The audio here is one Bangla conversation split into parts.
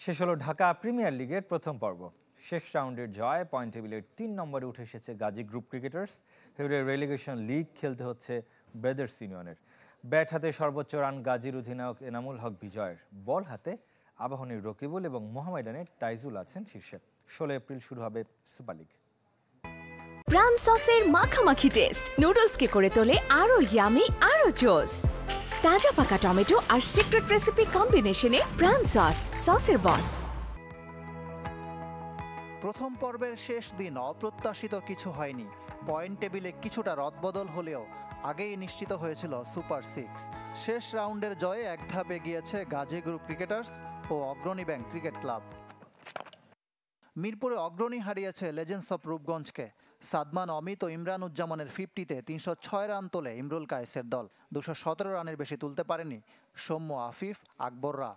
শেষ হলো ঢাকা প্রিমিয়ার লিগের প্রথম পর্ব। শেষ রাউন্ডের জয়, পয়েন্ট টেবিলের ৩ নম্বরে উঠে এসেছে গাজী গ্রুপ ক্রিকেটার্স। এবারে রেলিগেশন লিগ খেলতে হচ্ছে ব্রাদার্স ইউনিয়নের। ব্যাট হাতে সর্বোচ্চ রান গাজীর অধিনায়ক এনামুল হক বিজয়ের। বল হাতে আবাহনীর রকিবুল এবং মোহামেডানের তাইজুল আছেন শীর্ষে। ১৬ এপ্রিল শুরু হবে সুপার লিগ। প্রাণ সসের মাখামাখি টেস্ট নুডলসকে করে তোলে আরো ইয়ামি, আরো জোস। তাজা পাকা টমেটো আর সিক্রেট রেসিপি কম্বিনেশনে প্রাণ সসের বস। প্রথম পর্বের শেষ দিন অপ্রত্যাশিত কিছু হয়নি। পয়েন্ট টেবিলে কিছুটা রদবদল হলেও আগেই নিশ্চিত হয়েছিল সুপার সিক্স। শেষ রাউন্ডের জয়ে এক ধাপ এগিয়েছে গাজী গ্রুপ ক্রিকেটার্স ও অগ্রণী ব্যাংক ক্রিকেট ক্লাব। মিরপুরে অগ্রণী হারিয়েছে লেজেন্ডস অফ রূপগঞ্জকে। সাদমান অমিত ও ইমরান উজ্জামানের 50-তে ৩০৬ রান তোলে ইমরুল কায়েসের দল। ২১৭ রানের বেশি তুলতে পারেনি সৌম্য, আফিফ, আকবররা।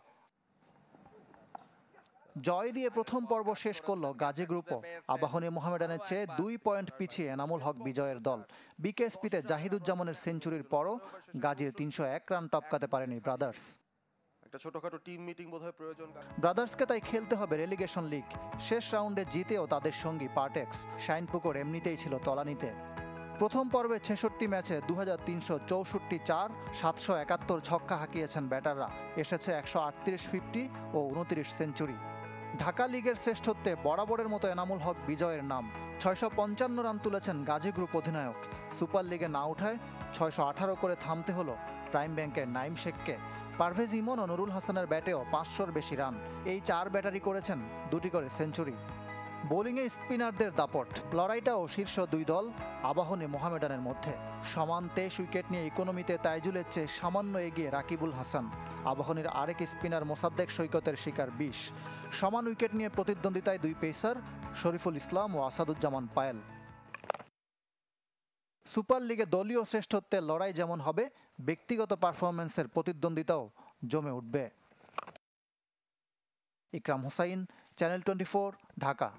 জয় দিয়ে প্রথম পর্ব শেষ করল গাজী গ্রুপও। আবাহনী মোহামেডানের চেয়ে ২ পয়েন্ট পিছিয়ে এনামুল হক বিজয়ের দল। বিকেএসপিতে জাহিদুজ্জামানের সেঞ্চুরির পরও গাজীর ৩০১ রান টপকাতে পারেনি ব্রাদার্স। ছোটখাটো টিম মিটিং বোধহয় প্রয়োজন। ব্রাদার্সকে তাই খেলতে হবে রেলিগেশন লিগ। শেষ রাউন্ডে জিতেও তাদের সঙ্গী পার্টেক্স, শাইনপুকুর এমনিতেই ছিল তলানিতে। প্রথম পর্বে ৬৬ ম্যাচে ২৩৬৪ চার, ৭৭১ ছক্কা হাঁকিয়েছেন ব্যাটাররা। এসেছে ১৩৮ 50 ও ২৯ সেঞ্চুরি। ঢাকা লিগের শ্রেষ্ঠত্বে বরাবরের মতো এনামুল হক বিজয়ের নাম। ৬৫৫ রান তুলেছেন গাজী গ্রুপ অধিনায়ক। সুপার লিগে না উঠায় ৬১৮ করে থামতে হলো প্রাইম ব্যাংকের নাইম শেখকে। পারভেজ ইমন ও নুরুল হাসানের ব্যাটেও ৫০০-র বেশি রান। এই ৪ ব্যাটারি করেছেন ২টি করে সেঞ্চুরি। বোলিংয়ে স্পিনারদের দাপট। লড়াইটাও শীর্ষ ২ দল আবাহনী মোহামেডানের মধ্যে। সমান ২৩ উইকেট নিয়ে ইকোনমিতে তাইজুলের চেয়ে সামান্য এগিয়ে রাকিবুল হাসান। আবাহনীর আরেক স্পিনার মোসাদ্দেক সৈকতের শিকার ২০। সমান উইকেট নিয়ে প্রতিদ্বন্দ্বিতায় ২ পেসার শরীফুল ইসলাম ও আসাদুজ্জামান পায়েল। সুপার লিগে দলীয় শ্রেষ্ঠত্বের লড়াই যেমন হবে, ব্যক্তিগত পারফরম্যান্সের প্রতিদ্বন্দ্বিতাও জমে উঠবে। ইকরাম হোসাইন, চ্যানেল 24, ঢাকা।